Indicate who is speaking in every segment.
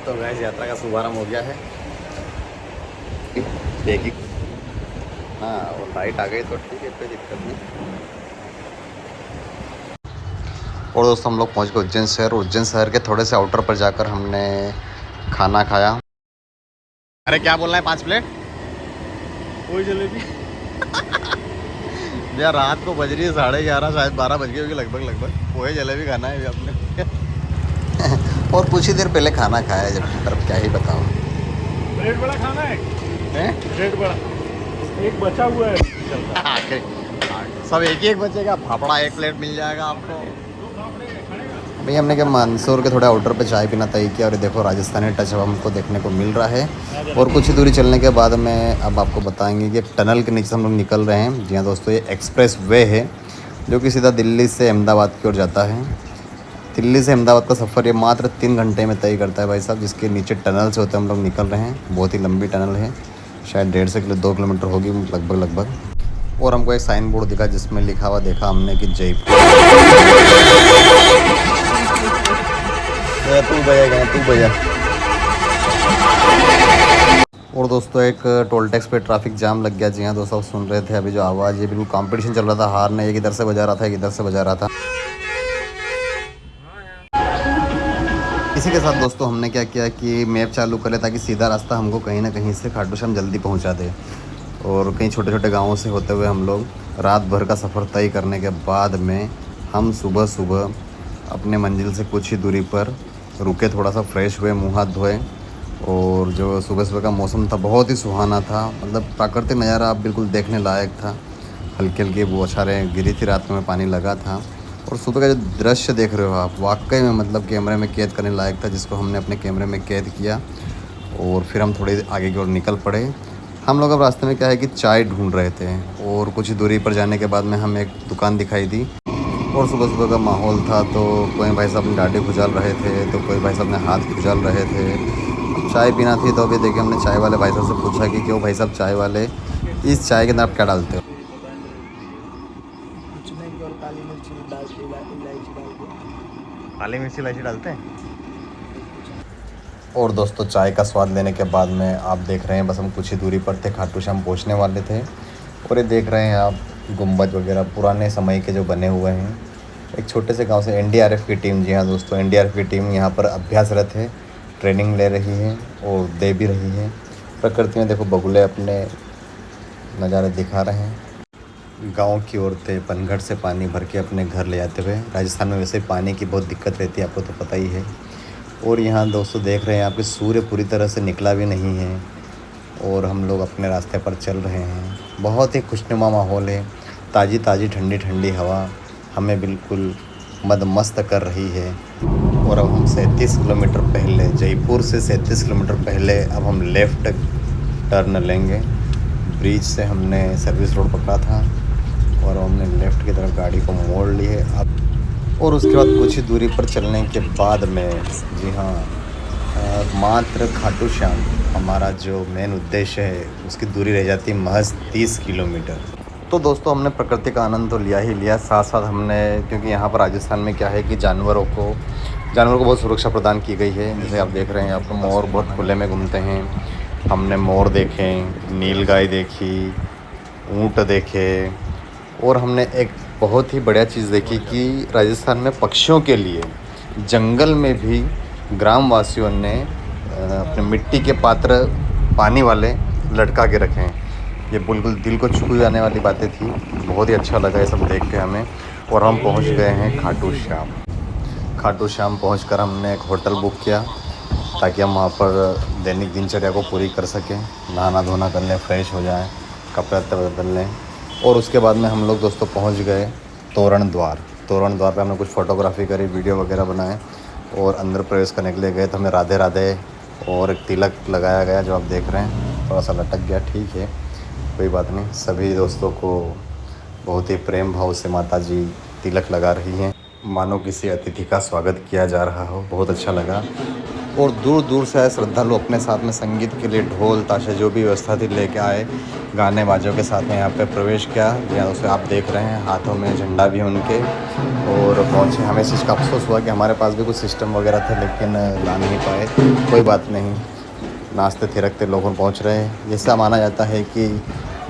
Speaker 1: तो गैस यात्रा का शुभारंभ हो गया है। देखिए, हाँ वो लाइट आ गई तो ठीक है, कोई दिक्कत नहीं। और दोस्तों हम लोग पहुँच गए उज्जैन शहर। उज्जैन शहर के थोड़े से आउटर पर जाकर हमने खाना खाया। अरे क्या बोल रहा है, 5 प्लेट
Speaker 2: वही जलेबी।
Speaker 1: भैया रात को बज रही है 11:30, शायद 12 बज गई होगी लगभग। पोहे जलेबी खाना है अभी आपने। और कुछ ही देर पहले खाना खाया है, जबकि पर क्या ही बताओ।
Speaker 2: ब्रेड बड़ा खाना है।
Speaker 1: हैं?
Speaker 2: ब्रेड बड़ा एक बचा हुआ है, चलता है।
Speaker 1: सब एक ही एक बचेगा, फाफड़ा 1 प्लेट मिल जाएगा आपको।
Speaker 2: दो फाफड़े खाएगा।
Speaker 1: भाई हमने क्या मंदसौर के थोड़े आउटर पे चाय पीना तय किया, और ये देखो राजस्थानी टच अब हमको देखने को मिल रहा है। और कुछ ही दूरी चलने के बाद में अब आपको बताएंगे कि टनल के नीचे से हम लोग निकल रहे हैं। जी हाँ दोस्तों, ये एक्सप्रेस वे है जो कि सीधा दिल्ली से अहमदाबाद की ओर जाता है। दिल्ली से अहमदाबाद का सफ़र ये मात्र 3 घंटे में तय करता है भाई साहब, जिसके नीचे टनल से होते हम लोग निकल रहे हैं। बहुत ही लंबी टनल है, शायद 1.5 से 2 किलोमीटर होगी लगभग। और हमको एक साइन बोर्ड दिखा जिसमें लिखा हुआ देखा हमने कि जयपुर। तू भैया। और दोस्तों एक टोल टैक्स पे ट्रैफिक जाम लग गया। जी हाँ दोस्तों, सुन रहे थे अभी जो आवाज़, ये बिल्कुल कंपटीशन चल रहा था। हार ने एक इधर से बजा रहा था, एक इधर से बजा रहा था। इसी के साथ दोस्तों हमने क्या किया कि मैप चालू कर लिया ताकि सीधा रास्ता हमको कहीं ना कहीं से खाटू श्याम जल्दी पहुंचा दे। और कई छोटे छोटे गाँवों से होते हुए हम लोग रात भर का सफ़र तय करने के बाद में हम सुबह सुबह अपने मंजिल से कुछ ही दूरी पर रुके, थोड़ा सा फ्रेश हुए, मुँह हाथ धोए। और जो सुबह सुबह का मौसम था बहुत ही सुहाना था, मतलब प्राकृतिक नज़ारा आप बिल्कुल देखने लायक था। हल्की हल्की बौछारें गिरी थी, रात में पानी लगा था। और सुबह का जो दृश्य देख रहे हो आप, वाकई में मतलब कैमरे में कैद करने लायक था, जिसको हमने अपने कैमरे में कैद किया। और फिर हम थोड़ी आगे की ओर निकल पड़े। हम लोग अब रास्ते में क्या है कि चाय ढूंढ रहे थे, और कुछ ही दूरी पर जाने के बाद में हमें एक दुकान दिखाई दी। और सुबह सुबह का माहौल था, तो कोई भाई साहब अपनी दाढ़ी खुजाल रहे थे, तो कोई भाई साहब अपने हाथ खुजाल रहे थे। अब चाय पीना थी, तो अभी देखिए हमने चाय वाले भाई साहब से पूछा कि क्यों भाई साहब चाय वाले, इस चाय के अंदर आप क्या डालते हो?
Speaker 2: कुछ नहीं, और काली मिर्ची डाल के इलायची डाल के।
Speaker 1: काली मिर्ची इलायची डालते हैं। और दोस्तों चाय का स्वाद लेने के बाद में आप देख रहे हैं, बस हम कुछ ही दूरी पर थे, खाटू श्याम पहुँचने वाले थे। और ये देख रहे हैं आप गुंबद वगैरह पुराने समय के जो बने हुए हैं। एक छोटे से गांव से एनडीआरएफ की टीम, जी हाँ दोस्तों, एनडीआरएफ की टीम यहाँ पर अभ्यासरत है, ट्रेनिंग ले रही है और दे भी रही है। प्रकृति में देखो बगुले अपने नज़ारे दिखा रहे हैं। गांव की औरतें पनघट से पानी भर के अपने घर ले जाते हुए। राजस्थान में वैसे पानी की बहुत दिक्कत रहती है, आपको तो पता ही है। और यहाँ दोस्तों देख रहे हैं आप कि सूर्य पूरी तरह से निकला भी नहीं है, और हम लोग अपने रास्ते पर चल रहे हैं। बहुत ही खुशनुमा माहौल है, ताज़ी ताज़ी ठंडी ठंडी हवा हमें बिल्कुल मदमस्त कर रही है। और अब हम 37 किलोमीटर पहले, जयपुर से 37 किलोमीटर पहले अब हम लेफ़्ट टर्न लेंगे। ब्रिज से हमने सर्विस रोड पकड़ा था और हमने लेफ़्ट की तरफ गाड़ी को मोड़ ली है अब। और उसके बाद कुछ ही दूरी पर चलने के बाद में, जी हाँ, मात्र खाटू श्याम हमारा जो मेन उद्देश्य है उसकी दूरी रह जाती है महज 30 किलोमीटर। तो दोस्तों हमने प्रकृति का आनंद तो लिया ही लिया, साथ साथ हमने, क्योंकि यहाँ पर राजस्थान में क्या है कि जानवरों को बहुत सुरक्षा प्रदान की गई है। जैसे आप देख रहे हैं, आपको मोर बहुत खुले में घूमते हैं। हमने मोर देखे, नीलगाय देखी, ऊँट देखे। और हमने एक बहुत ही बढ़िया चीज़ देखी कि राजस्थान में पक्षियों के लिए जंगल में भी ग्रामवासियों ने अपने मिट्टी के पात्र पानी वाले लटका के रखे हैं। ये बिल्कुल दिल को छू जाने वाली बातें थी, बहुत ही अच्छा लगा ये सब देख के हमें। और हम पहुंच गए हैं खाटू श्याम। खाटू श्याम पहुँच हमने एक होटल बुक किया ताकि हम वहाँ पर दैनिक दिनचर्या को पूरी कर सकें, नहाना धोना कर लें, फ्रेश हो जाएं, कपड़े बदल लें। और उसके बाद में हम लोग दोस्तों पहुँच गए तोरण द्वार पे हमने कुछ फ़ोटोग्राफी करी, वीडियो वगैरह बनाए। और अंदर प्रवेश करने के लिए गए तो हमें राधे राधे और एक तिलक लगाया गया, जो आप देख रहे हैं थोड़ा सा लटक गया, ठीक है कोई बात नहीं। सभी दोस्तों को बहुत ही प्रेम भाव से माता जी तिलक लगा रही हैं, मानो किसी अतिथि का स्वागत किया जा रहा हो, बहुत अच्छा लगा। और दूर दूर से आए श्रद्धालु अपने साथ में संगीत के लिए ढोल ताशे जो भी व्यवस्था थी लेके आए, गाने बाजों के साथ में यहाँ पे प्रवेश किया। यहाँ उसे आप देख रहे हैं, हाथों में झंडा भी है उनके, और पहुँचे। हमें इस चीज़ का अफसोस हुआ कि हमारे पास भी कुछ सिस्टम वगैरह थे लेकिन ला नहीं पाए। कोई बात नहीं, नाचते थिरकते लोग पहुँच रहे हैं। ऐसा माना जाता है कि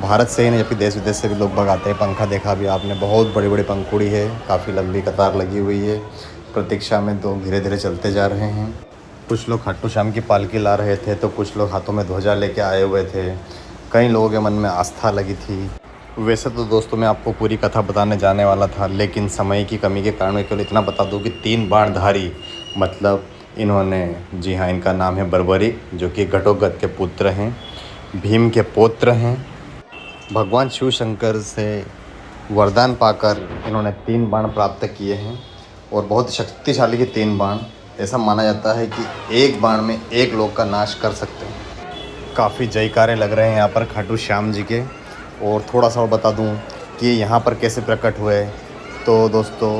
Speaker 1: भारत से ही नहीं जबकि देश विदेश से भी लोग आते हैं। पंखा देखा भी आपने, बहुत बड़ी बड़ी पंखुड़ी है, काफ़ी लंबी कतार लगी हुई है। प्रतीक्षा में तो धीरे धीरे चलते जा रहे हैं। कुछ लोग खाटू श्याम की पालकी ला रहे थे तो कुछ लोग हाथों में ध्वजा लेके आए हुए थे। कई लोगों के मन में आस्था लगी थी। वैसे तो दोस्तों मैं आपको पूरी कथा बताने जाने वाला था, लेकिन समय की कमी के कारण मैं केवल इतना बता दूं कि 3 बाणधारी मतलब इन्होंने, जी हाँ, इनका नाम है बर्बरिक, जो कि घटोत्कच के पुत्र हैं, भीम के पौत्र हैं। भगवान शिव शंकर से वरदान पाकर इन्होंने 3 बाण प्राप्त किए हैं और बहुत शक्तिशाली के 3 बाण। ऐसा माना जाता है कि एक बाण में एक लोक का नाश कर सकते हैं। काफ़ी जयकारे लग रहे हैं यहाँ पर खाटू श्याम जी के। और थोड़ा सा और बता दूँ कि यहाँ पर कैसे प्रकट हुए, तो दोस्तों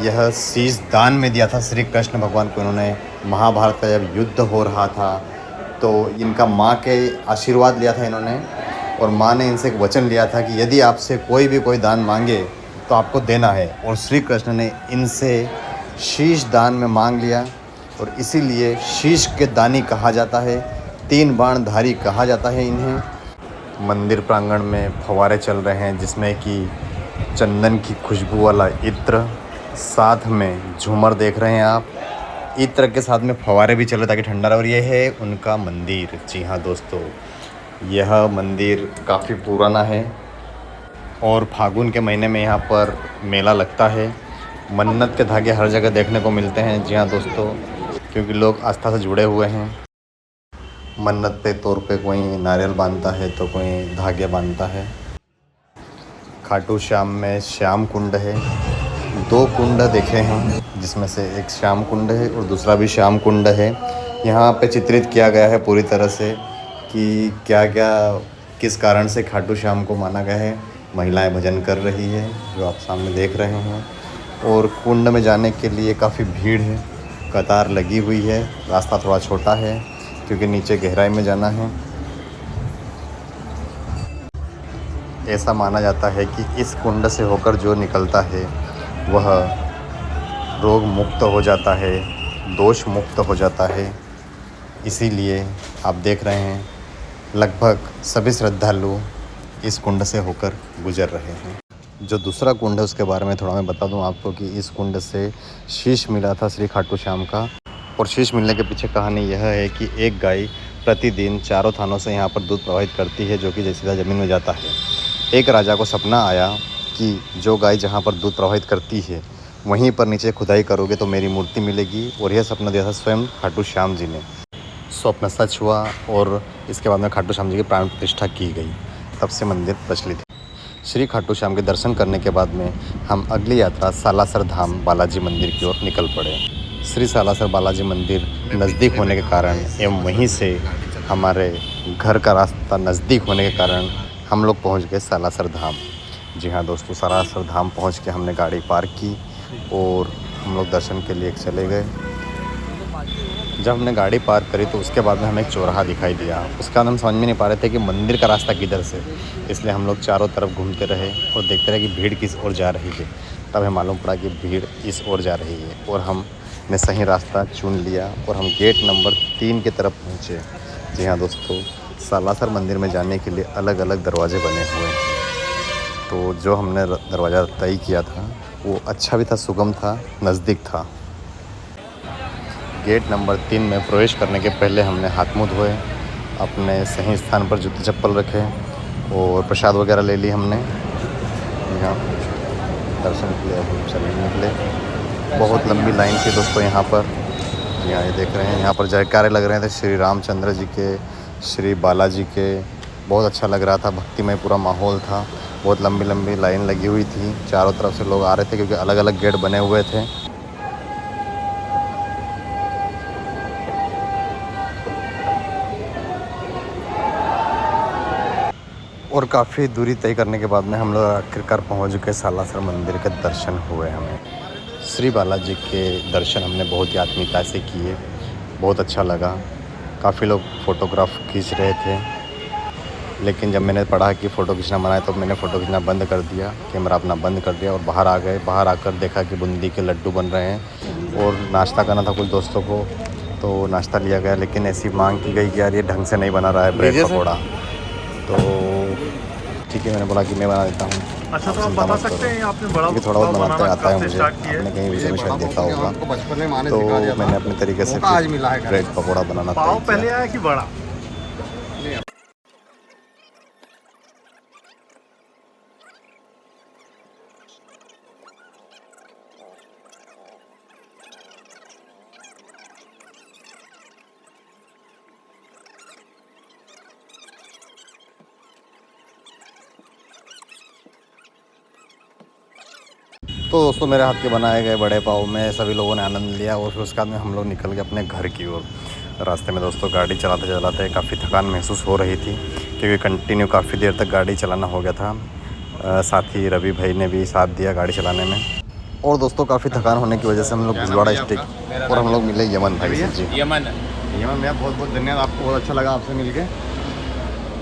Speaker 1: यह शीश दान में दिया था श्री कृष्ण भगवान को इन्होंने। महाभारत का जब युद्ध हो रहा था तो इनका माँ के आशीर्वाद लिया था इन्होंने, और माँ ने इनसे एक वचन लिया था कि यदि आपसे कोई दान मांगे तो आपको देना है। और श्री कृष्ण ने इनसे शीश दान में मांग लिया, और इसीलिए शीश के दानी कहा जाता है, 3 बाणधारी कहा जाता है इन्हें। मंदिर प्रांगण में फव्वारे चल रहे हैं जिसमें कि चंदन की खुशबू वाला इत्र, साथ में झूमर देख रहे हैं आप। इत्र के साथ में फव्वारे भी चल रहे ताकि ठंडा रहे। और ये है उनका मंदिर। जी हाँ दोस्तों, यह मंदिर काफ़ी पुराना है और फागुन के महीने में यहाँ पर मेला लगता है। मन्नत के धागे हर जगह देखने को मिलते हैं। जी हाँ दोस्तों, क्योंकि लोग आस्था से जुड़े हुए हैं। मन्नत पे तौर पे कोई नारियल बांधता है तो कोई धागे बांधता है। खाटू श्याम में श्याम कुंड है। 2 कुंड देखे हैं जिसमें से एक श्याम कुंड है और दूसरा भी श्याम कुंड है। यहाँ पे चित्रित किया गया है पूरी तरह से कि क्या क्या किस कारण से खाटू श्याम को माना गया है। महिलाएं भजन कर रही है जो आप सामने देख रहे हैं, और कुंड में जाने के लिए काफ़ी भीड़ है, कतार लगी हुई है। रास्ता थोड़ा छोटा है क्योंकि नीचे गहराई में जाना है। ऐसा माना जाता है कि इस कुंड से होकर जो निकलता है वह रोग मुक्त हो जाता है, दोष मुक्त हो जाता है। इसीलिए आप देख रहे हैं लगभग सभी श्रद्धालु इस कुंड से होकर गुजर रहे हैं। जो दूसरा कुंड है उसके बारे में थोड़ा मैं बता दूं आपको कि इस कुंड से शीश मिला था श्री खाटू श्याम का। और शीश मिलने के पीछे कहानी यह है कि एक गाय प्रतिदिन 4 थानों से यहाँ पर दूध प्रवाहित करती है जो कि सीधा ज़मीन में जाता है। एक राजा को सपना आया कि जो गाय जहाँ पर दूध प्रवाहित करती है वहीं पर नीचे खुदाई करोगे तो मेरी मूर्ति मिलेगी। और यह सपना दिया था स्वयं खाटू श्याम जी ने। स्वप्न सच हुआ और इसके बाद में खाटू श्याम जी की प्राण प्रतिष्ठा की गई। तब से मंदिर प्रचलित है। श्री खाटू श्याम के दर्शन करने के बाद में हम अगली यात्रा सालासर धाम बालाजी मंदिर की ओर निकल पड़े। श्री सालासर बालाजी मंदिर नज़दीक होने के कारण एवं वहीं से हमारे घर का रास्ता नज़दीक होने के कारण हम लोग पहुंच गए सालासर धाम। जी हाँ दोस्तों, सालासर धाम पहुंच के हमने गाड़ी पार्क की और हम लोग दर्शन के लिए चले गए। जब हमने गाड़ी पार्क करी तो उसके बाद में हमें एक चौराहा दिखाई दिया। उसके बाद हम समझ में नहीं पा रहे थे कि मंदिर का रास्ता किधर से, इसलिए हम लोग चारों तरफ घूमते रहे और देखते रहे कि भीड़ किस ओर जा रही है। तब हमें मालूम पड़ा कि भीड़ इस ओर जा रही है और हमने सही रास्ता चुन लिया और हम गेट नंबर 3 की तरफ पहुँचे। जी हाँ दोस्तों, सालासर मंदिर में जाने के लिए अलग अलग दरवाजे बने हुए हैं। तो जो हमने दरवाज़ा तय किया था वो अच्छा भी था, सुगम था, नज़दीक था। गेट नंबर 3 में प्रवेश करने के पहले हमने हाथ मुँह धोए, अपने सही स्थान पर जूते चप्पल रखे और प्रसाद वगैरह ले ली हमने। यहाँ दर्शन के लिए चले निकले। बहुत लंबी लाइन थी दोस्तों यहाँ पर। यहाँ ये देख रहे हैं, यहाँ पर जयकारे लग रहे थे श्री रामचंद्र जी के, श्री बालाजी के। बहुत अच्छा लग रहा था, भक्तिमय पूरा माहौल था। बहुत लंबी लंबी लाइन लगी हुई थी, चारों तरफ से लोग आ रहे थे क्योंकि अलग अलग गेट बने हुए थे। और काफ़ी दूरी तय करने के बाद में हम लोग आखिरकार पहुँच गए सालासर मंदिर के दर्शन हुए हमें। श्री बालाजी के दर्शन हमने बहुत ही आत्मीयता से किए बहुत अच्छा लगा। काफ़ी लोग फ़ोटोग्राफ खींच रहे थे, लेकिन जब मैंने पढ़ा कि फ़ोटो खींचना मना है तो मैंने फ़ोटो खींचना बंद कर दिया, कैमरा अपना बंद कर दिया और बाहर आ गए। बाहर आकर देखा कि बूंदी के लड्डू बन रहे हैं और नाश्ता करना था कुछ दोस्तों को, तो नाश्ता लिया गया। लेकिन ऐसी मांग की गई कि यार ये ढंग से नहीं बना रहा है ब्रेड पकौड़ा, तो ठीक है मैंने बोला कि मैं बना देता हूँ।
Speaker 3: अच्छा, तो आप बता सकते हैं आपने बड़ा
Speaker 1: क्योंकि थोड़ा बहुत बनाते आता है
Speaker 3: कब से
Speaker 1: मुझे,
Speaker 3: स्टार्ट किया
Speaker 1: आपने कहीं वीडियो में शायद देखा होगा।
Speaker 4: बचपन में माँ ने
Speaker 1: तो
Speaker 4: सिखा दिया था।
Speaker 1: मैंने अपने तरीके से
Speaker 4: आज मिला है
Speaker 1: ब्रेड पकौड़ा बनाना
Speaker 3: पाव
Speaker 1: तय
Speaker 3: पहले
Speaker 1: किया।
Speaker 3: आया कि बड़ा?
Speaker 1: तो दोस्तों मेरे हाथ के बनाए गए बड़े पाव में सभी लोगों ने आनंद लिया और फिर उसके बाद में हम लोग निकल गए अपने घर की ओर। रास्ते में दोस्तों गाड़ी चलाते चलाते काफ़ी थकान महसूस हो रही थी, क्योंकि कंटिन्यू काफ़ी देर तक गाड़ी चलाना हो गया था। साथ ही रवि भाई ने भी साथ दिया गाड़ी चलाने में। और दोस्तों काफ़ी थकान होने की वजह से हम लोग भिलवाड़ा स्टिक और हम लोग मिले यमन भाई से। जी
Speaker 4: यमन
Speaker 1: भैया बहुत बहुत धन्यवाद, आपको बहुत अच्छा लगा आपसे मिलके।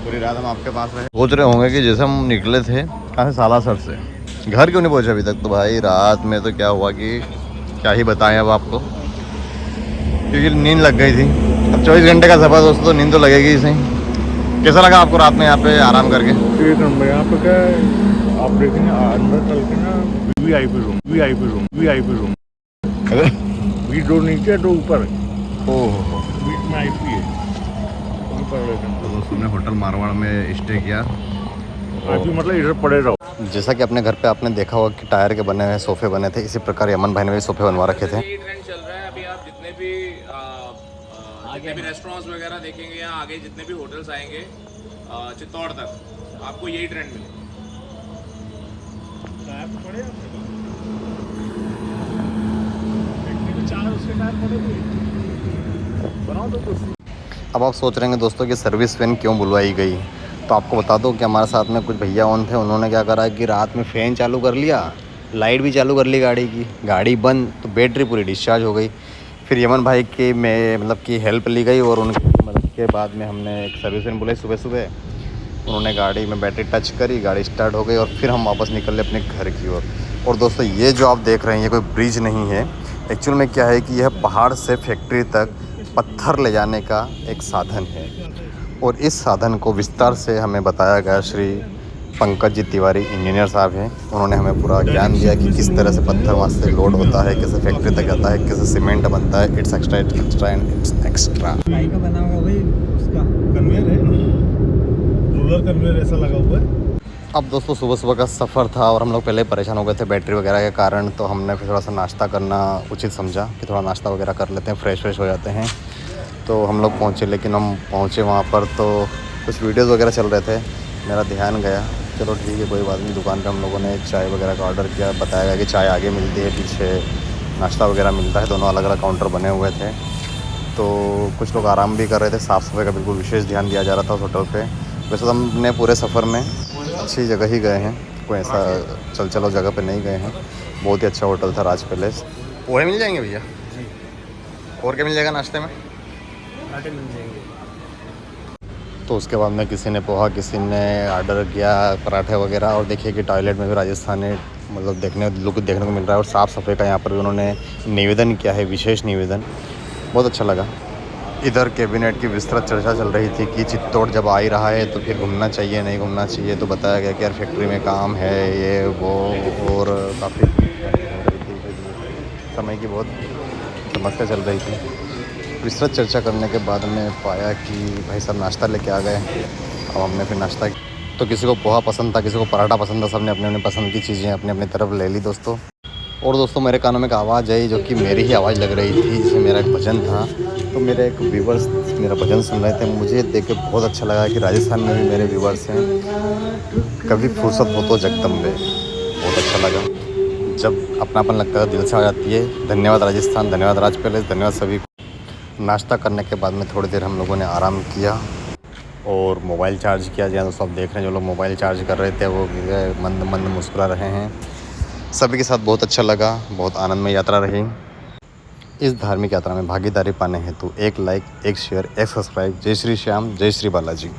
Speaker 1: पूरी रात हम आपके पास रहे। सोच रहे होंगे कि जैसे हम निकले थे कहाँ से, सालासर से, घर क्यों नहीं पहुंचे अभी तक। तो भाई रात में तो क्या हुआ कि क्या ही बताएं अब आपको, क्योंकि नींद लग गई थी। अब 24 घंटे का सफ़र दोस्तों, तो नींद तो लगेगी ही सही। कैसा लगा आपको रात में यहाँ पे आराम करके?
Speaker 3: एक नंबर। यहाँ पे क्या है, आप देखेंगे अंदर चल के ना वीआईपी रूम भी दो नीचे दो ऊपर,
Speaker 1: ओह,
Speaker 3: बीच में आईपी है।
Speaker 1: तो दोस्तों हमने होटल मारवाड़ में स्टे किया।
Speaker 3: आईपी मतलब इधर पड़े रहो।
Speaker 1: जैसा कि अपने घर पे आपने देखा होगा कि टायर के बने हुए सोफ़े बने थे, इसी प्रकार यमन भाई ने भी सोफ़े बनवा रखे थे।
Speaker 5: ये ट्रेंड चल रहा है अभी। आप जितने भी रेस्टोरेंट्स वगैरह देखेंगे या आगे जितने भी होटल्स आएंगे चित्तौड़ तक, आपको यही ट्रेंड मिलेगा।
Speaker 1: अब आप सोच रहे हैं दोस्तों कि सर्विस वैन क्यों बुलवाई गई, तो आपको बता दो कि हमारे साथ में कुछ भैया ऑन थे। उन्होंने क्या करा कि रात में फ़ैन चालू कर लिया, लाइट भी चालू कर ली गाड़ी की, गाड़ी बंद, तो बैटरी पूरी डिस्चार्ज हो गई। फिर यमन भाई की मतलब कि हेल्प ली गई और उनकी मदद के बाद में हमने एक सर्विस वैन बुलाई सुबह सुबह। उन्होंने गाड़ी में बैटरी टच करी, गाड़ी स्टार्ट हो गई और फिर हम वापस निकले अपने घर की ओर। और दोस्तों ये जो आप देख रहे हैं ये कोई ब्रिज नहीं है, एक्चुअल में क्या है कि यह पहाड़ से फैक्ट्री तक पत्थर ले जाने का एक साधन है। और इस साधन को विस्तार से हमें बताया गया श्री पंकज जी तिवारी इंजीनियर साहब हैं। उन्होंने हमें पूरा ज्ञान दिया कि किस तरह से पत्थर वहाँ से लोड होता है, कैसे फैक्ट्री तक जाता है, कैसे सीमेंट बनता है। It's extra and it's extra.
Speaker 2: का बना होगा भाई उसका
Speaker 3: कन्वेयर है, रोलर कन्वेयर ऐसा लगा हुआ है।
Speaker 1: अब दोस्तों सुबह सुबह का सफ़र था और हम लोग पहले परेशान हो गए थे बैटरी वगैरह के कारण, तो हमने फिर थोड़ा सा नाश्ता करना उचित समझा कि थोड़ा नाश्ता वगैरह कर लेते हैं, फ्रेश हो जाते हैं। तो हम लोग पहुँचे, लेकिन हम पहुँचे वहाँ पर तो कुछ वीडियोज़ वगैरह चल रहे थे, मेरा ध्यान गया। चलो ठीक है कोई बात नहीं। दुकान पे हम लोगों ने चाय वगैरह का ऑर्डर किया, बताया गया कि चाय आगे मिलती है, पीछे नाश्ता वगैरह मिलता है, दोनों अलग अलग काउंटर बने हुए थे। तो कुछ लोग आराम भी कर रहे थे, साफ़ सफाई का बिल्कुल विशेष ध्यान दिया जा रहा था उस होटल पे। वैसे तो हमने पूरे सफ़र में अच्छी जगह ही गए हैं, कोई ऐसा चलो जगह पे नहीं गए हैं। बहुत ही अच्छा होटल था, राज पैलेस। पोहे मिल जाएंगे भैया? और क्या मिल जाएगा नाश्ते में?
Speaker 2: आटे मिल जाएंगे।
Speaker 1: तो उसके बाद में किसी ने पोहा, किसी ने ऑर्डर किया पराठे वगैरह। और देखिए कि टॉयलेट में भी राजस्थानी मतलब लुक देखने को मिल रहा है। और साफ़ सफाई का यहाँ पर भी उन्होंने निवेदन किया है, विशेष निवेदन, बहुत अच्छा लगा। इधर कैबिनेट की विस्तृत चर्चा चल रही थी कि चित्तौड़ जब आ ही रहा है तो फिर घूमना चाहिए नहीं घूमना चाहिए। तो बताया गया कि यार फैक्ट्री में काम है ये वो, और काफ़ी समय की बहुत समस्या चल रही थी। विस्तृत चर्चा करने के बाद में पाया कि भाई साहब नाश्ता लेके आ गए। अब हमने फिर नाश्ता, तो किसी को पोहा पसंद था, किसी को पराठा पसंद था, सबने अपने अपने पसंद की चीज़ें अपने अपनी तरफ ले ली दोस्तों। और दोस्तों मेरे कानों में एक आवाज़ आई जो कि मेरी ही आवाज़ लग रही थी, जिसमें मेरा एक भजन था। तो मेरे एक व्यूवर्स मेरा भजन सुन रहे थे, मुझे देख के बहुत अच्छा लगा कि राजस्थान में भी मेरे व्यूवर्स हैं। कभी फुर्सत हो तो जगदम्बे, बहुत अच्छा लगा जब अपनापन लगता है, दिल से आ जाती है। धन्यवाद राजस्थान, धन्यवाद राज पैलेस, धन्यवाद सभी को। नाश्ता करने के बाद में थोड़ी देर हम लोगों ने आराम किया और मोबाइल चार्ज किया। जहाँ दोस्तों आप देख रहे हैं जो लोग मोबाइल चार्ज कर रहे थे वो मंद मंद मुस्कुरा रहे हैं। सभी के साथ बहुत अच्छा लगा, बहुत आनंदमय यात्रा रही। इस धार्मिक यात्रा में भागीदारी पाने हेतु एक लाइक, एक शेयर, एक सब्सक्राइब। जय श्री श्याम, जय श्री बालाजी।